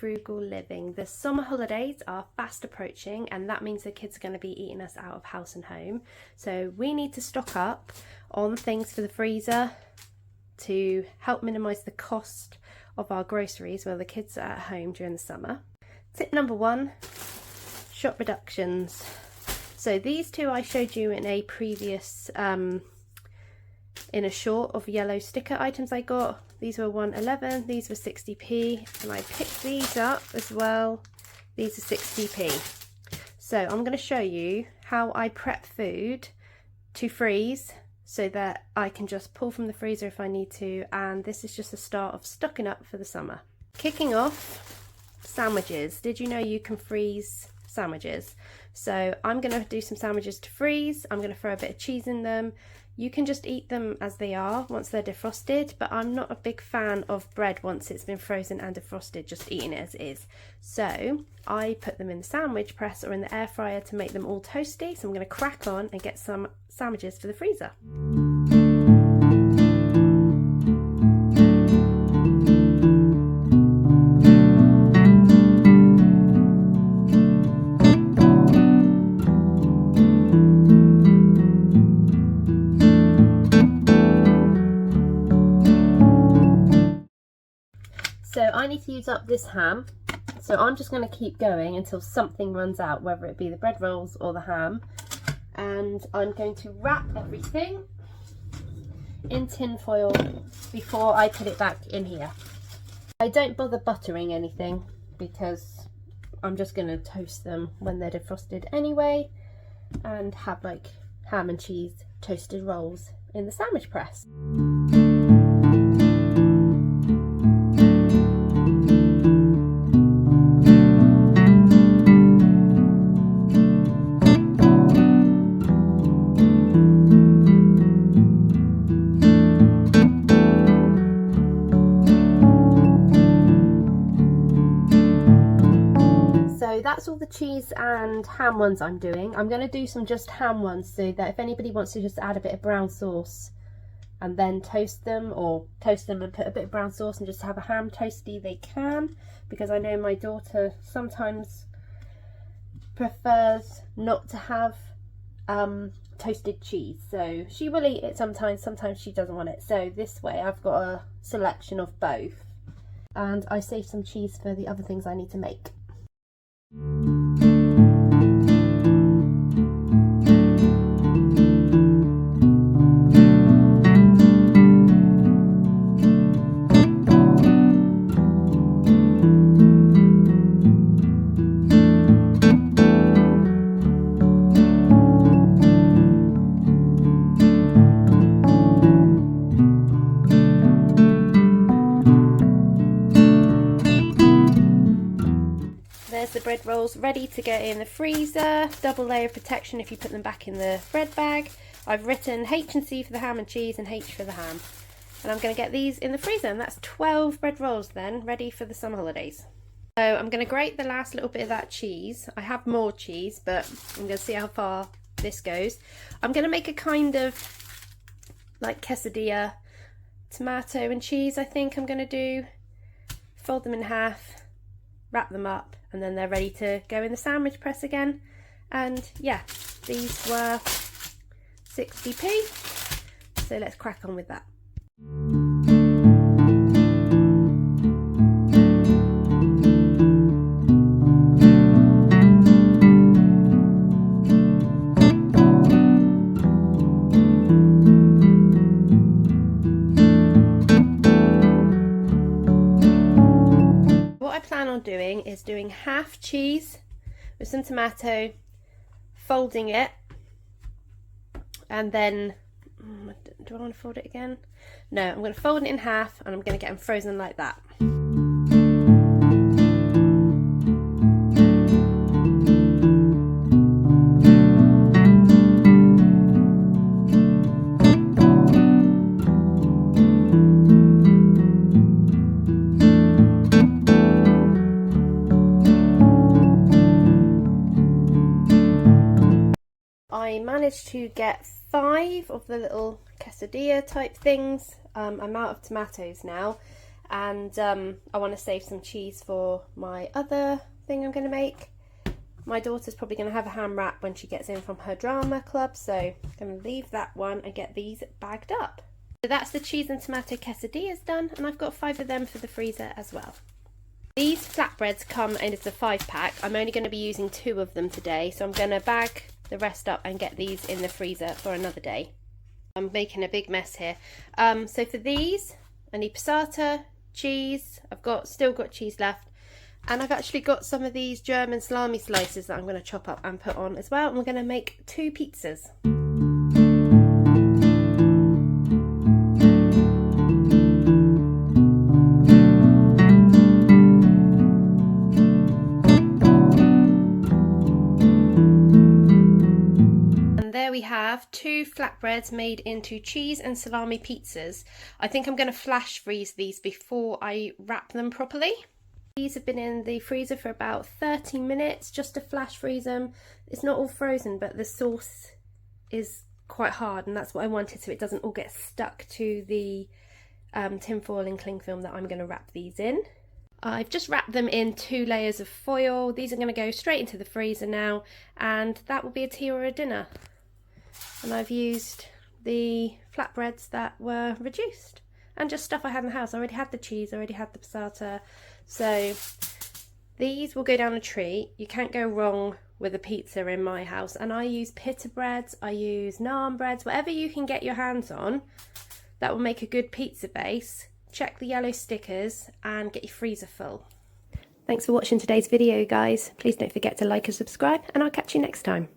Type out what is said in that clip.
Frugal Living. The summer holidays are fast approaching, and that means the kids are going to be eating us out of house and home. So we need to stock up on things for the freezer to help minimise the cost of our groceries while the kids are at home during the summer. Tip number 1, shop reductions. So these two I showed you in a previous in a short of yellow sticker items I got. These were 1.11, these were 60p, and I picked these up as well. These are 60p. So I'm going to show you how I prep food to freeze so that I can just pull from the freezer if I need to, and this is just the start of stocking up for the summer. Kicking off, sandwiches. Did you know you can freeze sandwiches? So I'm going to do some sandwiches to freeze. I'm going to throw a bit of cheese in them. You can just eat them as they are once they're defrosted, but I'm not a big fan of bread once it's been frozen and defrosted, just eating it as it is. So I put them in the sandwich press or in the air fryer to make them all toasty. So I'm going to crack on and get some sandwiches for the freezer. So I need to use up this ham, so I'm just going to keep going until something runs out, whether it be the bread rolls or the ham. And I'm going to wrap everything in tin foil before I put it back in here. I don't bother buttering anything because I'm just going to toast them when they're defrosted anyway, and have like ham and cheese toasted rolls in the sandwich press. So that's all the cheese and ham ones I'm doing. I'm going to do some just ham ones so that if anybody wants to just add a bit of brown sauce and then toast them, or toast them and put a bit of brown sauce and just have a ham toasty, they can, because I know my daughter sometimes prefers not to have toasted cheese. So she will eat it sometimes she doesn't want it. So this way I've got a selection of both, and I save some cheese for the other things I need to make. There's the bread rolls ready to go in the freezer. Double layer of protection if you put them back in the bread bag. I've written H and C for the ham and cheese and H for the ham. And I'm going to get these in the freezer, and that's 12 bread rolls then, ready for the summer holidays. So I'm going to grate the last little bit of that cheese. I have more cheese, but I'm going to see how far this goes. I'm going to make a kind of like quesadilla, tomato and cheese, I think I'm going to do. Fold them in half, wrap them up, and then they're ready to go in the sandwich press again. And yeah, these were 60p, so let's crack on with that. Doing is doing half cheese with some tomato, folding it, and then do I want to fold it again? No, I'm going to fold it in half, and I'm going to get them frozen like that. I managed to get 5 of the little quesadilla type things. I'm out of tomatoes now, and I want to save some cheese for my other thing I'm going to make. My daughter's probably going to have a ham wrap when she gets in from her drama club, so I'm going to leave that one and get these bagged up. So that's the cheese and tomato quesadillas done, and I've got 5 of them for the freezer as well. These flatbreads come in as a 5-pack. I'm only going to be using 2 of them today, so I'm going to bag the rest up and get these in the freezer for another day. I'm making a big mess here. So for these, I need passata, cheese. I've still got cheese left. And I've actually got some of these German salami slices that I'm going to chop up and put on as well. And we're going to make 2 pizzas. And there we have 2 flatbreads made into cheese and salami pizzas. I think I'm going to flash freeze these before I wrap them properly. These have been in the freezer for about 30 minutes just to flash freeze them. It's not all frozen, but the sauce is quite hard, and that's what I wanted, so it doesn't all get stuck to the tin foil and cling film that I'm going to wrap these in. I've just wrapped them in 2 layers of foil. These are going to go straight into the freezer now, and that will be a tea or a dinner. And I've used the flatbreads that were reduced and just stuff I had in the house. I already had the cheese, I already had the passata. So these will go down a treat. You can't go wrong with a pizza in my house. And I use pita breads, I use naan breads, whatever you can get your hands on that will make a good pizza base. Check the yellow stickers and get your freezer full. Thanks for watching today's video, guys. Please don't forget to like and subscribe, and I'll catch you next time.